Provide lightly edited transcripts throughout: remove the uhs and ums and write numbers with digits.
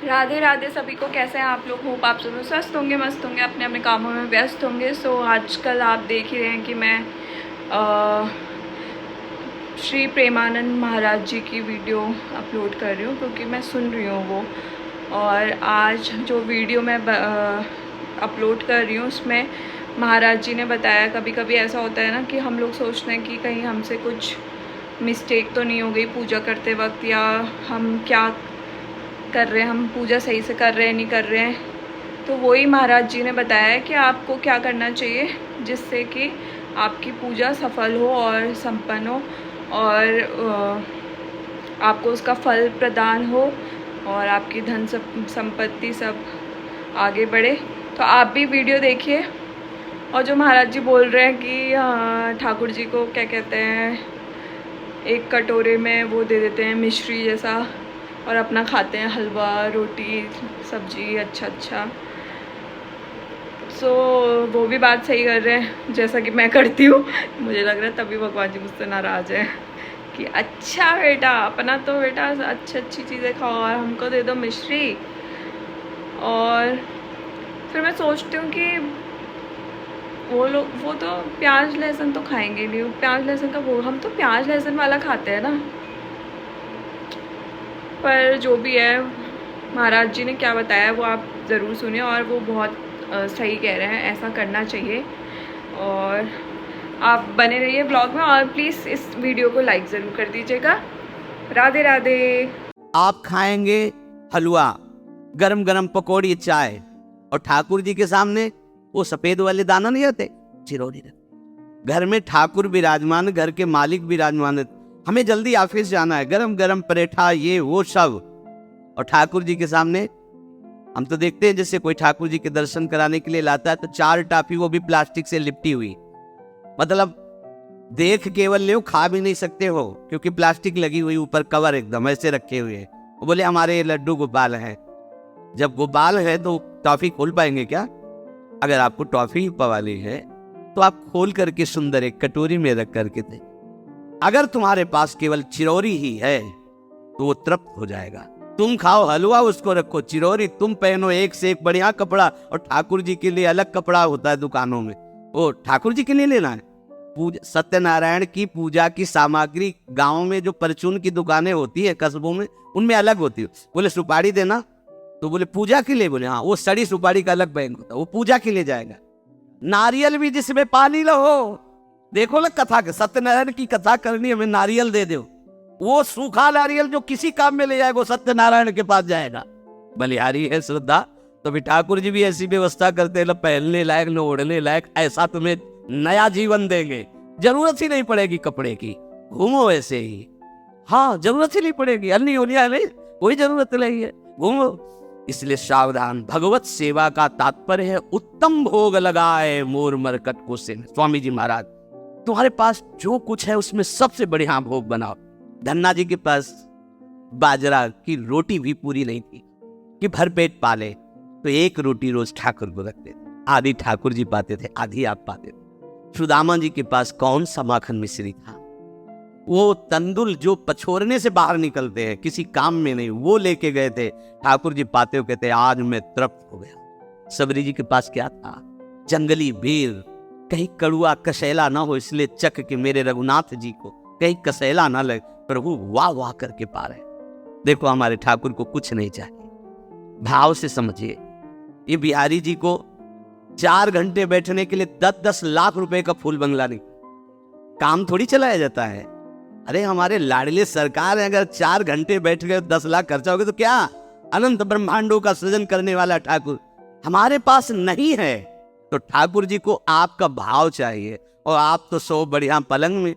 राधे राधे सभी को। कैसे हैं आप लोग? होप आप सब लोग स्वस्थ होंगे, मस्त होंगे, अपने अपने कामों में व्यस्त होंगे। सो आजकल आप देख ही रहे हैं कि मैं श्री प्रेमानंद महाराज जी की वीडियो अपलोड कर रही हूँ क्योंकि मैं सुन रही हूँ वो। और आज जो वीडियो मैं अपलोड कर रही हूँ उसमें महाराज जी ने बताया, कभी कभी ऐसा होता है ना कि हम लोग सोचते हैं कि कहीं हमसे कुछ मिस्टेक तो नहीं हो गई पूजा करते वक्त, या हम क्या कर रहे हैं, हम पूजा सही से कर रहे हैं नहीं कर रहे हैं। तो वही महाराज जी ने बताया है कि आपको क्या करना चाहिए जिससे कि आपकी पूजा सफल हो और संपन्न हो और आपको उसका फल प्रदान हो और आपकी धन संपत्ति सब आगे बढ़े। तो आप भी वीडियो देखिए। और जो महाराज जी बोल रहे हैं कि ठाकुर जी को क्या कहते हैं, एक कटोरे में वो दे देते हैं मिश्री जैसा और अपना खाते हैं हलवा रोटी सब्जी अच्छा। सो वो भी बात सही कर रहे हैं जैसा कि मैं करती हूँ। मुझे लग रहा है तभी भगवान जी मुझसे नाराज़ हैं कि अच्छा बेटा, अपना तो बेटा अच्छी चीज़ें खाओ और हमको दे दो मिश्री। और फिर मैं सोचती हूँ कि वो तो प्याज लहसुन तो खाएंगे नहीं, प्याज लहसुन का वो, हम तो प्याज लहसुन वाला खाते हैं ना। पर जो भी है, महाराज जी ने क्या बताया वो आप ज़रूर सुनिए और वो बहुत सही कह रहे हैं, ऐसा करना चाहिए। और आप बने रहिए ब्लॉग में और प्लीज़ इस वीडियो को लाइक ज़रूर कर दीजिएगा। राधे राधे। आप खाएंगे हलवा, गरम गरम पकौड़ी, चाय, और ठाकुर जी के सामने वो सफेद वाले दाना नहीं रहते, चिरौरी रहते। घर में ठाकुर विराजमान, घर के मालिक विराजमान है। हमें जल्दी ऑफिस जाना है, गरम गरम परेठा ये वो सब, और ठाकुर जी के सामने हम तो देखते हैं जैसे कोई ठाकुर जी के दर्शन कराने के लिए लाता है तो 4 टाफी, वो भी प्लास्टिक से लिपटी हुई। मतलब देख केवल ले, खा भी नहीं सकते हो क्योंकि प्लास्टिक लगी हुई, ऊपर कवर एकदम ऐसे रखे हुए हैं। वो बोले हमारे ये लड्डू गोपाल हैं। जब गोपाल है तो टॉफी खोल पाएंगे क्या? अगर आपको टॉफी पवाली है तो आप खोल करके सुंदर एक कटोरी में रख करके दे। अगर तुम्हारे पास केवल चिरौरी ही है तो वो तृप्त हो जाएगा। तुम खाओ हलवा, उसको रखो चिरौरी, तुम पहनो एक से एक बढ़िया कपड़ा, और ठाकुर जी के लिए अलग कपड़ा होता है दुकानों में, वो ठाकुर जी के लिए लेना है। सत्यनारायण की पूजा की सामग्री गांव में जो परचून की दुकानें होती है कस्बों में, उनमें अलग होती है। बोले सुपारी देना, तो बोले पूजा के लिए, बोले हाँ, वो सड़ी सुपारी का अलग बैंक होता है, वो पूजा के लिए जाएगा। नारियल भी जिसमें पानी लो, देखो ना कथा के, सत्यनारायण की कथा करनी, हमें नारियल दे दो। वो सूखा नारियल जो किसी काम में ले जाएगा वो सत्यनारायण के पास जाएगा। बलिहारी है श्रद्धा, तो भी ठाकुर जी भी ऐसी व्यवस्था करते हैं, न पहनने लायक न ओढ़ने लायक, ऐसा तुम्हें नया जीवन देंगे। जरूरत ही नहीं पड़ेगी कपड़े की, घूमो ऐसे ही। हाँ, जरूरत ही नहीं पड़ेगी, अन्नी होलिया नहीं, कोई जरूरत नहीं है, घूमो। इसलिए सावधान। भगवत सेवा का तात्पर्य है उत्तम भोग लगाए मोर मरकट को से। स्वामी जी महाराज, तुम्हारे पास जो कुछ है उसमें सबसे बढ़िया भोग बनाओ। धन्ना जी के पास बाजरा की रोटी भी पूरी नहीं थी कि भर पेट पाले, तो एक रोटी रोज ठाकुर को रखते थे। आधी ठाकुर जी पाते थे, आधी आप पाते थे। सुदामा जी के पास कौन सा माखन मिश्री था? वो तंदुल जो पछोरने से बाहर निकलते हैं, किसी काम में नहीं, वो लेके गए थे। ठाकुर जी पाते हो कहते आज मैं तृप्त हो गया। सबरी जी के पास क्या था? जंगली बेर, कहीं कड़ुआ कसेला ना हो, इसलिए चख के मेरे रघुनाथ जी को कहीं कसेला ना लगे, प्रभु वाह वाह करके पा रहे। देखो हमारे ठाकुर को कुछ नहीं चाहिए। भाव से समझिए। ये बिहारी जी को 4 घंटे बैठने के लिए 10-10 लाख रुपए का फूल बंगला नहीं, काम थोड़ी चलाया जाता है। अरे हमारे लाडले सरकार है, अगर 4 घंटे बैठ गए 10 लाख खर्चा हो गया तो क्या? अनंत ब्रह्मांडों का सृजन करने वाला ठाकुर हमारे पास नहीं है। तो ठाकुर जी को आपका भाव चाहिए, और आप तो सो बढ़िया पलंग में,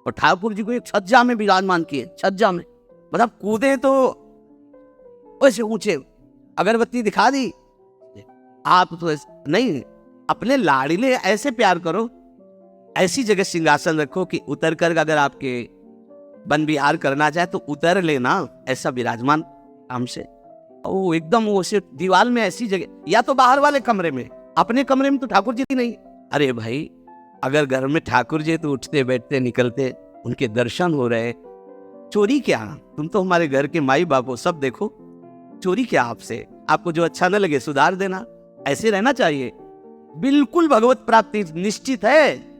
और ठाकुर जी को एक छज्जा में विराजमान किए। छज्जा में मतलब कूदे तो वैसे ऊंचे, अगरबत्ती दिखा दी आप तो नहीं। अपने लाडले ऐसे प्यार करो, ऐसी जगह सिंहासन रखो कि उतर कर अगर आपके वन विहार करना चाहे तो उतर लेना, ऐसा विराजमान काम से। वो एकदम वो से दीवार में ऐसी जगह, या तो बाहर वाले कमरे में, अपने कमरे में तो ठाकुर जी नहीं। अरे भाई, अगर घर में ठाकुर जी तो उठते बैठते निकलते, उनके दर्शन हो रहे, चोरी क्या? तुम तो हमारे घर के माई बाप हो, सब देखो। चोरी क्या आपसे, आपको जो अच्छा न लगे सुधार देना, ऐसे रहना चाहिए। बिल्कुल भगवत प्राप्ति निश्चित है।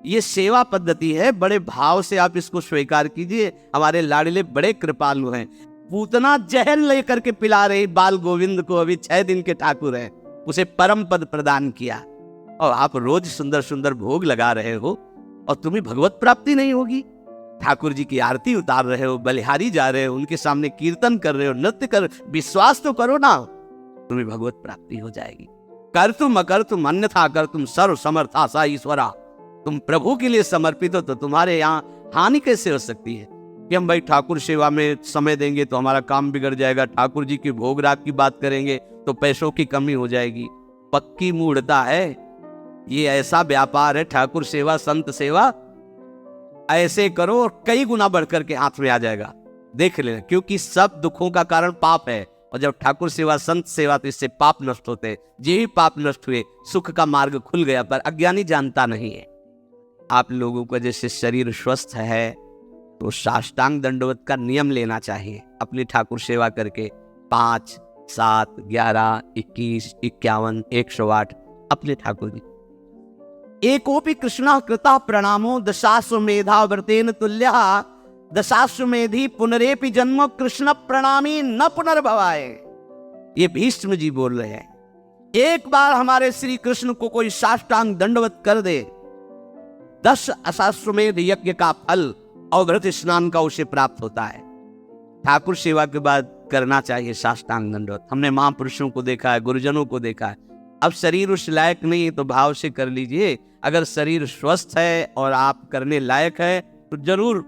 ये सेवा पद्धति है, बड़े भाव से आप इसको स्वीकार कीजिए। हमारे लाडले बड़े कृपालु हैं। पूतना जहर लेकर के पिला रही बाल गोविंद को, अभी 6 दिन के ठाकुर हैं, उसे परम पद प्रदान किया, और आप रोज सुंदर सुंदर भोग लगा रहे हो और तुम्हें भगवत प्राप्ति नहीं होगी। ठाकुर जी की आरती उतार रहे हो, बलिहारी जा रहे हो, उनके सामने कीर्तन कर रहे हो, नृत्य कर, विश्वास तो करो ना, तुम्हें भगवत प्राप्ति हो जाएगी। कर तुम अकर तुम अन्यथा कर तुम सर्व समर्था सा ईश्वरा। तुम प्रभु के लिए समर्पित हो तो तुम्हारे यहाँ हानि कैसे हो सकती है कि हम भाई ठाकुर सेवा में समय देंगे तो हमारा काम बिगड़ जाएगा, ठाकुर जी की भोग राग की बात करेंगे तो पैसों की कमी हो जाएगी। पक्की मूढ़ता है, ये ऐसा व्यापार है ठाकुर सेवा संत सेवा, ऐसे करो और कई गुना बढ़कर के हाथ में आ जाएगा, देख लेना। क्योंकि सब दुखों का कारण पाप है, और जब ठाकुर सेवा संत सेवा तो इससे पाप नष्ट होते हैं। जे ही पाप नष्ट हुए सुख का मार्ग खुल गया, पर अज्ञानी जानता नहीं है। आप लोगों का जैसे शरीर स्वस्थ है तो साष्टांग दंडवत का नियम लेना चाहिए अपनी ठाकुर सेवा करके। 5, 7, 11, 21, 51, 108 अपने ठाकुर जी। एकोपि कृष्ण कृता प्रणामो दशाश्वमेधा व्रतेन तुल्य दशाश्वमेधी पुनरेपि जन्म कृष्ण प्रणामी न पुनर्भवाय। ये भीष्म जी बोल रहे हैं। एक बार हमारे श्री कृष्ण को कोई साष्टांग दंडवत कर दे, 10 अश्वमेध यज्ञ का फल और व्रत स्नान का उसे प्राप्त होता है। ठाकुर सेवा के बाद करना चाहिए साष्टांग दंडवत। हमने महापुरुषों को देखा है, गुरुजनों को देखा है। अब शरीर उस लायक नहीं है तो भाव से कर लीजिए। अगर शरीर स्वस्थ है और आप करने लायक है तो जरूर,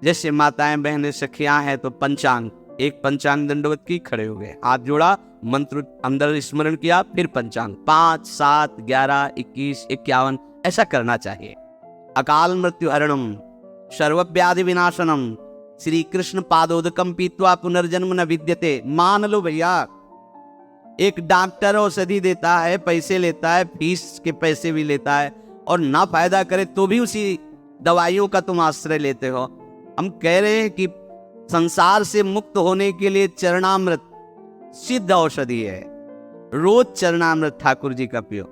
जैसे माताएं बहनें सखियां हैं तो पंचांग, एक पंचांग दंडवत की, खड़े हो गए, हाथ जोड़ा, मंत्र अंदर स्मरण किया, फिर पंचांग 5, 7, 11, 21, 51 ऐसा करना चाहिए। अकाल मृत्यु हरणम सर्वव्याधि विनाशनम श्री कृष्ण पादोदकम पीत्वा पुनर्जन्म न विद्यते। मान लो भैया, एक डॉक्टर औषधि देता है, पैसे लेता है, फीस के पैसे भी लेता है, और ना फायदा करे तो भी उसी दवाइयों का तुम आश्रय लेते हो। हम कह रहे हैं कि संसार से मुक्त होने के लिए चरणामृत सिद्ध औषधि है। रोज चरणामृत ठाकुर जी का पियो,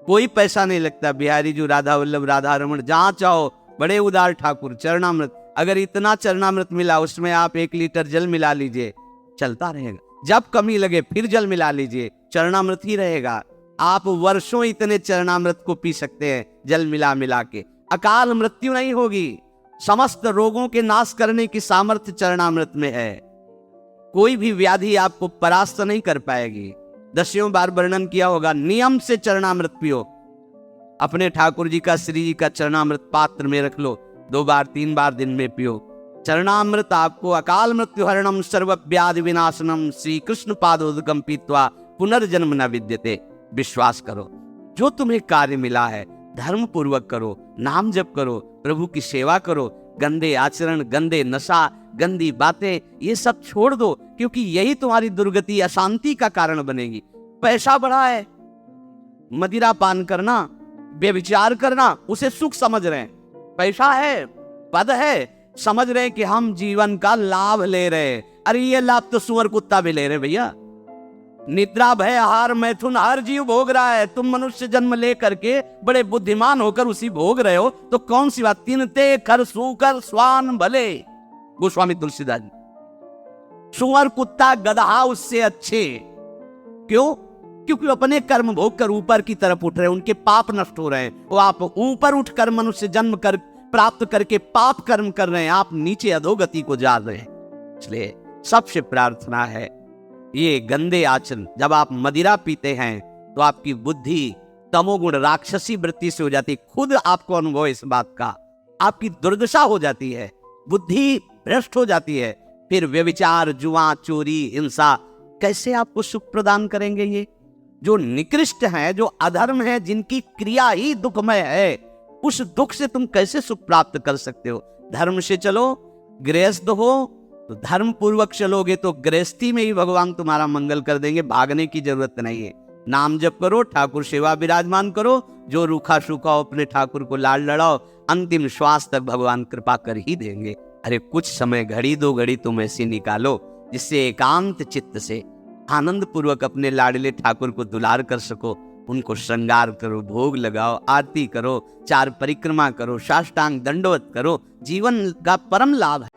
कोई पैसा नहीं लगता। बिहारी जी, राधा वल्लभ, राधा रमण, जहां चाहो, बड़े उदार ठाकुर। चरणामृत, अगर इतना चरणामृत मिला उसमें आप 1 लीटर जल मिला लीजिए, चलता रहेगा। जब कमी लगे फिर जल मिला लीजिए, चरणामृत ही रहेगा। आप वर्षों इतने चरणामृत को पी सकते हैं जल मिला मिला के, अकाल मृत्यु नहीं होगी। समस्त रोगों के नाश करने की सामर्थ्य चरणामृत में है। कोई भी व्याधि आपको परास्त नहीं कर पाएगी। 10 बार वर्णन किया होगा, नियम से चरणामृत पियो। अपने ठाकुर जी का, श्री जी का चरणामृत पात्र में रख लो, 2 बार 3 बार दिन में पियो। चरणामृत आपको अकाल मृत्यु हरणम सर्वव्याधि विनाशनम श्री कृष्ण पादोदकम पीत्वा पुनर्जन्म न विद्यते। विश्वास करो, जो तुम्हें कार्य मिला है धर्म पूर्वक करो, नाम जप करो, प्रभु की सेवा करो। गंदे आचरण, गंदे नशा, गंदी बातें, ये सब छोड़ दो, क्योंकि यही तुम्हारी दुर्गति, अशांति का कारण बनेगी। पैसा बढ़ा है, मदिरा पान करना, व्यभिचार करना, उसे सुख समझ रहे हैं। पैसा है, पद है, समझ रहे हैं कि हम जीवन का लाभ ले रहे हैं। अरे ये लाभ तो सुअर कुत्ता भी ले रहे भैया। निद्रा, भय, आहार, मैथुन हर जीव भोग रहा है। तुम मनुष्य जन्म ले करके बड़े बुद्धिमान होकर उसी भोग रहे हो, तो कौन सी बात। तिनते खर सूकर स्वान भले, गोस्वामी तुलसीदास जी। सुअर कुत्ता गधा उससे अच्छे। क्यों? क्योंकि अपने कर्म भोग कर ऊपर की तरफ उठ रहे हैं, उनके पाप नष्ट हो रहे हैं। वो आप ऊपर उठकर मनुष्य जन्म कर प्राप्त करके पाप कर्म कर रहे हैं, आप नीचे अधोगति को जा रहे हैं। इसलिए सबसे प्रार्थना है, ये गंदे आचरण, जब आप मदिरा पीते हैं तो आपकी बुद्धि तमोगुण राक्षसी वृत्ति से हो जाती। खुद आपको अनुभव इस बात का, आपकी दुर्दशा हो जाती है, बुद्धि भ्रष्ट हो जाती है। फिर व्यभिचार, जुआ, चोरी, हिंसा कैसे आपको सुख प्रदान करेंगे? ये जो निकृष्ट हैं, जो अधर्म है, जिनकी क्रिया ही दुखमय है, उस दुख से तुम कैसे सुख प्राप्त कर सकते हो? धर्म से चलो, गृहस्थ हो तो धर्म पूर्वक चलोगे तो गृहस्थी में ही भगवान तुम्हारा मंगल कर देंगे, भागने की जरूरत नहीं है। नाम जप करो, ठाकुर सेवा विराजमान करो, जो रूखा सूखा हो अपने ठाकुर को लाल लड़ाओ, अंतिम श्वास तक भगवान कृपा कर ही देंगे। अरे कुछ समय, घड़ी 2 घड़ी तुम ऐसी निकालो जिससे एकांत चित्त से आनंद पूर्वक अपने लाडले ठाकुर को दुलार कर सको। उनको श्रृंगार करो, भोग लगाओ, आरती करो, 4 परिक्रमा करो, साष्टांग दंडवत करो। जीवन का परम लाभ है।